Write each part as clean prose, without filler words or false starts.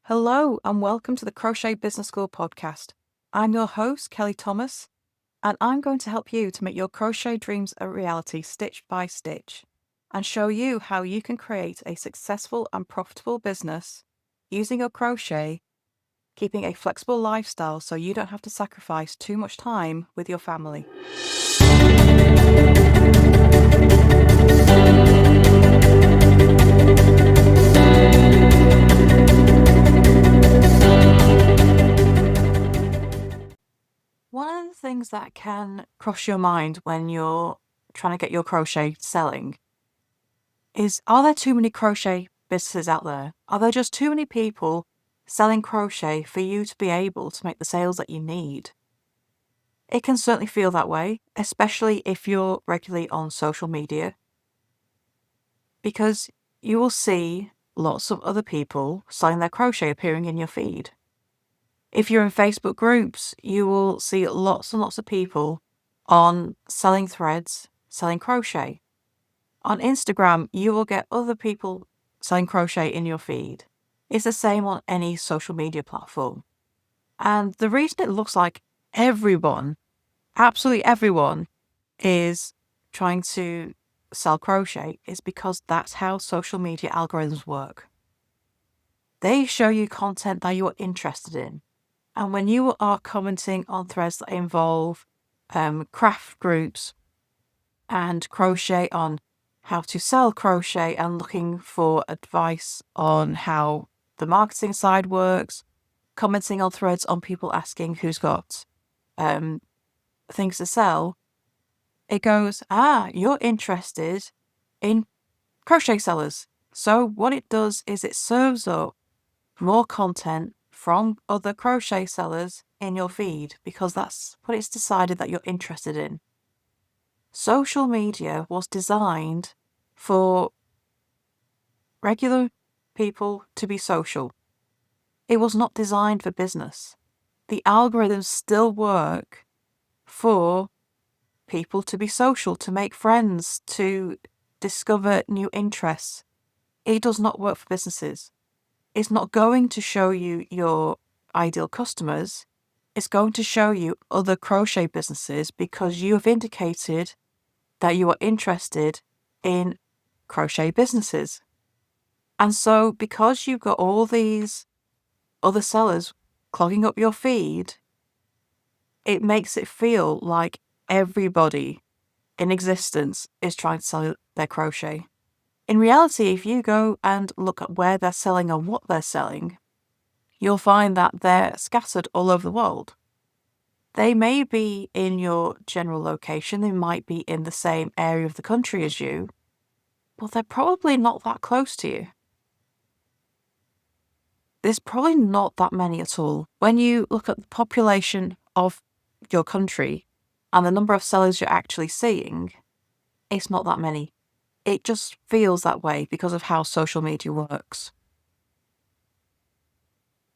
Hello and welcome to the Crochet Business School podcast. I'm your host, Kelly Thomas, and I'm going to help you to make your crochet dreams a reality stitch by stitch and show you how you can create a successful and profitable business using your crochet, keeping a flexible lifestyle so you don't have to sacrifice too much time with your family. One of the things that can cross your mind when you're trying to get your crochet selling is, are there too many crochet businesses out there? Are there just too many people selling crochet for you to be able to make the sales that you need? It can certainly feel that way, especially if you're regularly on social media, because you will see lots of other people selling their crochet appearing in your feed. If you're in Facebook groups, you will see lots and lots of people on selling threads, selling crochet. On Instagram, you will get other people selling crochet in your feed. It's the same on any social media platform. And the reason it looks like everyone, absolutely everyone, is trying to sell crochet is because that's how social media algorithms work. They show you content that you are interested in. And when you are commenting on threads that involve craft groups and crochet on how to sell crochet and looking for advice on how the marketing side works, commenting on threads on people asking who's got things to sell, it goes, you're interested in crochet sellers. So what it does is it serves up more content from other crochet sellers in your feed because that's what it's decided that you're interested in. Social media was designed for regular people to be social. It was not designed for business. The algorithms still work for people to be social, to make friends, to discover new interests. It does not work for businesses. It's not going to show you your ideal customers. It's going to show you other crochet businesses because you have indicated that you are interested in crochet businesses. And so because you've got all these other sellers clogging up your feed, it makes it feel like everybody in existence is trying to sell their crochet. In reality, if you go and look at where they're selling and what they're selling, you'll find that they're scattered all over the world. They may be in your general location, they might be in the same area of the country as you, but they're probably not that close to you. There's probably not that many at all. When you look at the population of your country and the number of sellers you're actually seeing, it's not that many. It just feels that way because of how social media works.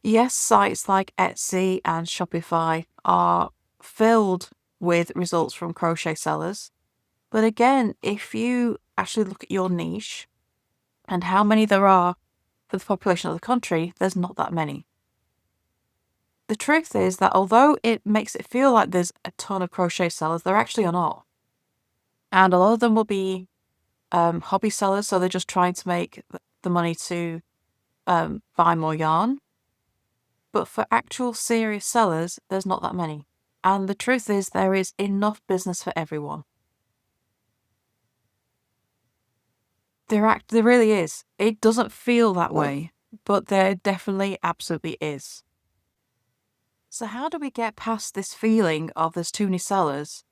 Yes, sites like Etsy and Shopify are filled with results from crochet sellers. But again, if you actually look at your niche and how many there are for the population of the country, there's not that many. The truth is that although it makes it feel like there's a ton of crochet sellers, there actually are not. And a lot of them will be hobby sellers, so they're just trying to make the money to buy more yarn. But for actual serious sellers, there's not that many. And the truth is there is enough business for everyone. There really is. It doesn't feel that way, but there definitely absolutely is. So how do we get past this feeling of there's too many sellers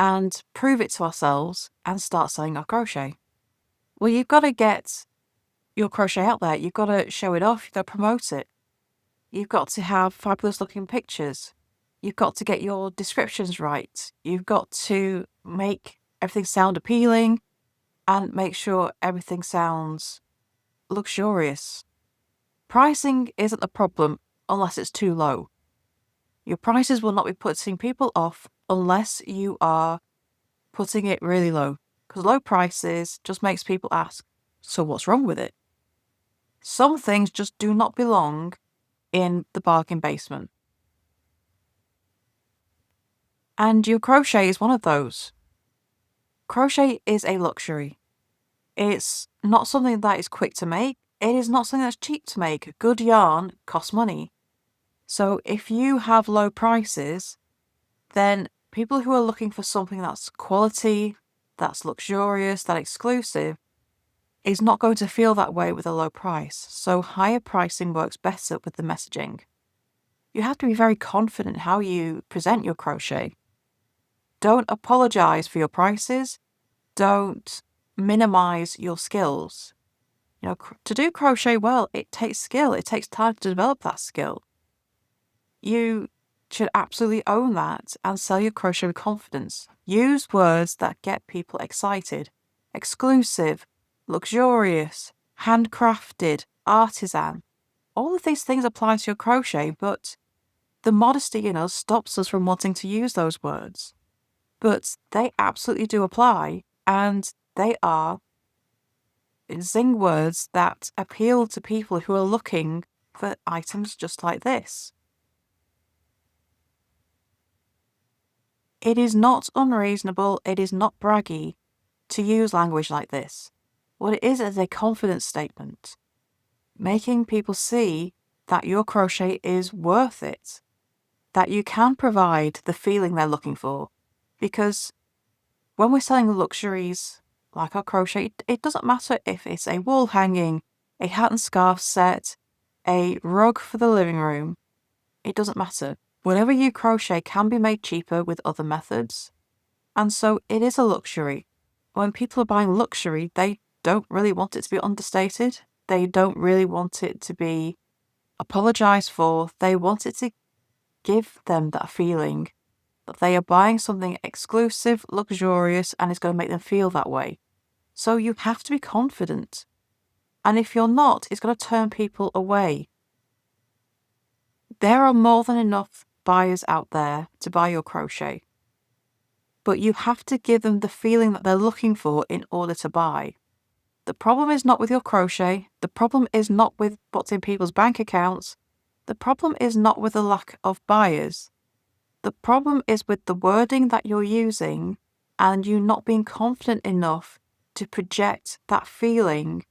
and prove it to ourselves and start selling our crochet? Well, you've got to get your crochet out there. You've got to show it off. You've got to promote it. You've got to have fabulous looking pictures. You've got to get your descriptions right. You've got to make everything sound appealing and make sure everything sounds luxurious. Pricing isn't the problem unless it's too low. Your prices will not be putting people off unless you are putting it really low. Because low prices just makes people ask, so what's wrong with it? Some things just do not belong in the bargain basement. And your crochet is one of those. Crochet is a luxury. It's not something that is quick to make. It is not something that's cheap to make. Good yarn costs money. So if you have low prices, then people who are looking for something that's quality, that's luxurious, that exclusive, is not going to feel that way with a low price. So higher pricing works better with the messaging. You have to be very confident how you present your crochet. Don't apologize for your prices. Don't minimize your skills. To do crochet well, it takes skill. It takes time to develop that skill. You should absolutely own that and sell your crochet with confidence. Use words that get people excited. Exclusive, luxurious, handcrafted, artisan. All of these things apply to your crochet, but the modesty in us stops us from wanting to use those words. But they absolutely do apply, and they are zing words that appeal to people who are looking for items just like this. It is not unreasonable, it is not braggy to use language like this. What it is a confidence statement, making people see that your crochet is worth it, that you can provide the feeling they're looking for. Because when we're selling luxuries like our crochet, it doesn't matter if it's a wall hanging, a hat and scarf set, a rug for the living room. It doesn't matter. Whatever you crochet can be made cheaper with other methods. And so it is a luxury. When people are buying luxury, they don't really want it to be understated. They don't really want it to be apologized for. They want it to give them that feeling that they are buying something exclusive, luxurious, and it's going to make them feel that way. So you have to be confident. And if you're not, it's going to turn people away. There are more than enough buyers out there to buy your crochet. But you have to give them the feeling that they're looking for in order to buy. The problem is not with your crochet. The problem is not with what's in people's bank accounts. The problem is not with the lack of buyers. The problem is with the wording that you're using and you not being confident enough to project that feeling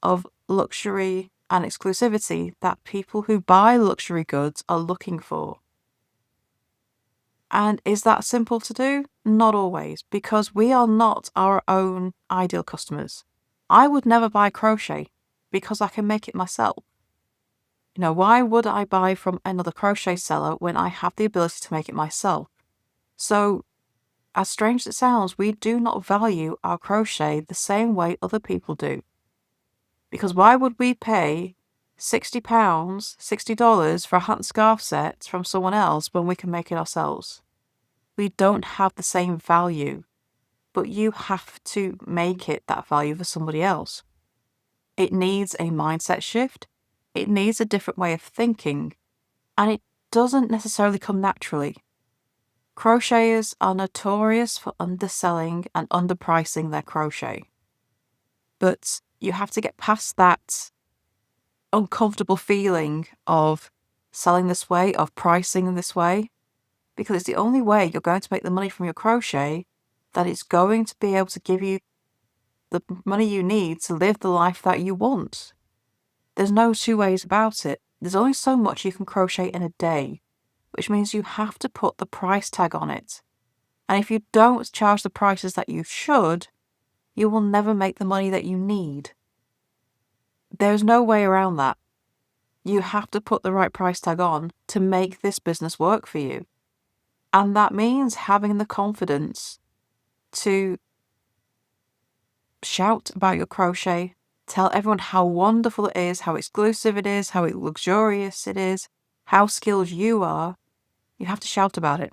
of luxury and exclusivity that people who buy luxury goods are looking for. And is that simple to do? Not always, because we are not our own ideal customers. I would never buy crochet because I can make it myself. Why would I buy from another crochet seller when I have the ability to make it myself? So, as strange as it sounds, we do not value our crochet the same way other people do. Because why would we pay £60, $60 for a hat and scarf set from someone else when we can make it ourselves? We don't have the same value, but you have to make it that value for somebody else. It needs a mindset shift. It needs a different way of thinking, and it doesn't necessarily come naturally. Crocheters are notorious for underselling and underpricing their crochet. But you have to get past that uncomfortable feeling of selling this way, of pricing in this way, because it's the only way you're going to make the money from your crochet that it's going to be able to give you the money you need to live the life that you want. There's no two ways about it. There's only so much you can crochet in a day, which means you have to put the price tag on it. And if you don't charge the prices that you should, you will never make the money that you need. There's no way around that. You have to put the right price tag on to make this business work for you. And that means having the confidence to shout about your crochet, tell everyone how wonderful it is, how exclusive it is, how luxurious it is, how skilled you are. You have to shout about it.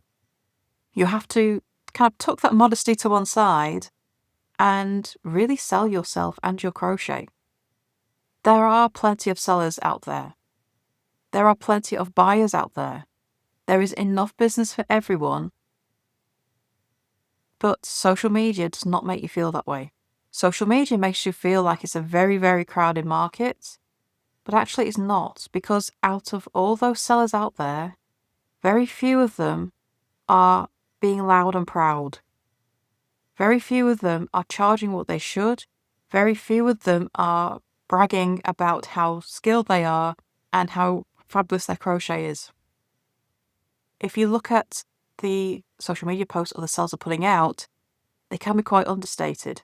You have to kind of tuck that modesty to one side and really sell yourself and your crochet. There are plenty of sellers out there. There are plenty of buyers out there. There is enough business for everyone. But social media does not make you feel that way. Social media makes you feel like it's a very, very crowded market. But actually it's not, because out of all those sellers out there, very few of them are being loud and proud. Very few of them are charging what they should. Very few of them are bragging about how skilled they are and how fabulous their crochet is. If you look at the social media posts other sellers are putting out, they can be quite understated.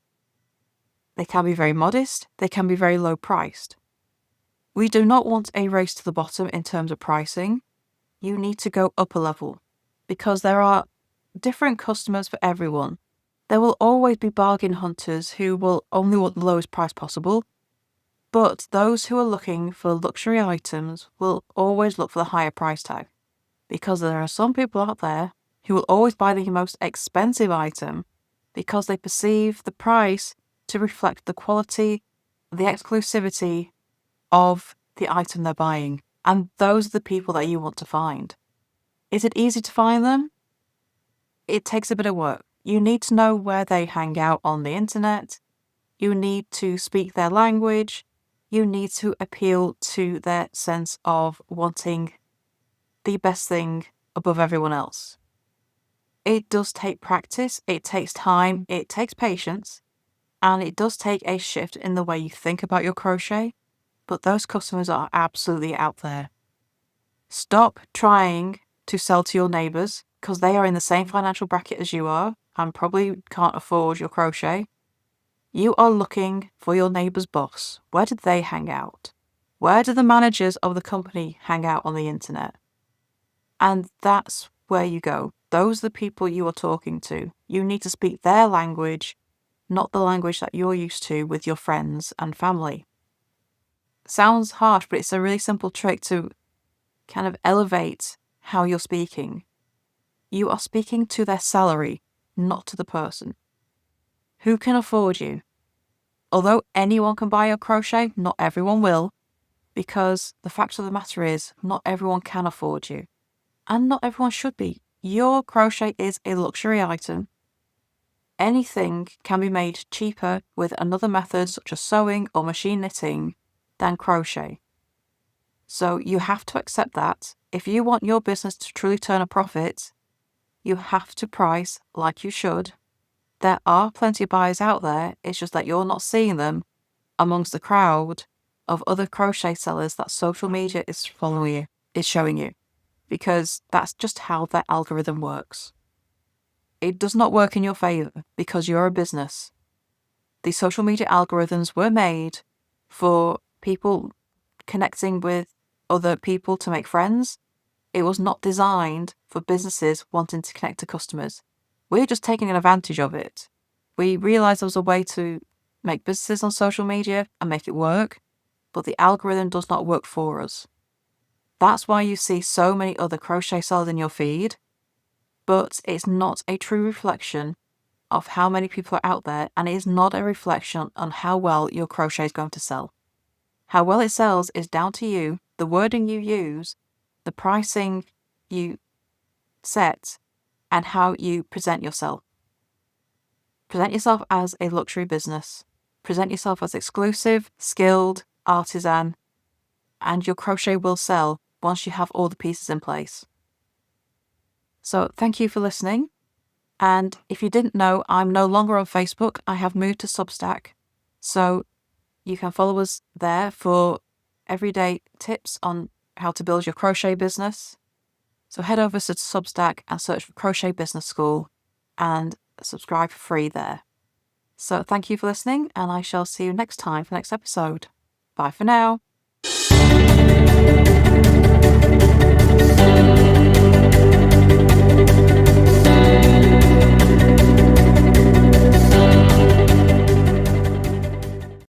They can be very modest. They can be very low priced. We do not want a race to the bottom in terms of pricing. You need to go up a level, because there are different customers for everyone. There will always be bargain hunters who will only want the lowest price possible, but those who are looking for luxury items will always look for the higher price tag, because there are some people out there who will always buy the most expensive item because they perceive the price to reflect the quality, the exclusivity of the item they're buying. And those are the people that you want to find. Is it easy to find them? It takes a bit of work. You need to know where they hang out on the internet. You need to speak their language. You need to appeal to their sense of wanting the best thing above everyone else. It does take practice, it takes time, it takes patience, and it does take a shift in the way you think about your crochet, but those customers are absolutely out there. Stop trying to sell to your neighbours, because they are in the same financial bracket as you are and probably can't afford your crochet. You are looking for your neighbour's boss. Where do they hang out? Where do the managers of the company hang out on the internet? And that's where you go. Those are the people you are talking to. You need to speak their language, not the language that you're used to with your friends and family. Sounds harsh, but it's a really simple trick to kind of elevate how you're speaking. You are speaking to their salary, not to the person. Who can afford you? Although anyone can buy your crochet, not everyone will, because the fact of the matter is, not everyone can afford you. And not everyone should be. Your crochet is a luxury item. Anything can be made cheaper with another method, such as sewing or machine knitting, than crochet. So you have to accept that. If you want your business to truly turn a profit, you have to price like you should. There are plenty of buyers out there, it's just that you're not seeing them amongst the crowd of other crochet sellers that social media is following you, is showing you, because that's just how their algorithm works. It does not work in your favour because you're a business. The social media algorithms were made for people connecting with other people to make friends. It was not designed for businesses wanting to connect to customers. We're just taking advantage of it. We realised there was a way to make businesses on social media and make it work, but the algorithm does not work for us. That's why you see so many other crochet sellers in your feed, but it's not a true reflection of how many people are out there, and it is not a reflection on how well your crochet is going to sell. How well it sells is down to you, the wording you use, the pricing you set, and how you present yourself. Present yourself as a luxury business. Present yourself as exclusive, skilled, artisan, and your crochet will sell once you have all the pieces in place. So thank you for listening. And if you didn't know, I'm no longer on Facebook. I have moved to Substack. So you can follow us there for everyday tips on how to build your crochet business. So head over to Substack and search for Crochet Business School and subscribe for free there. So thank you for listening, and I shall see you next time for the next episode. Bye for now.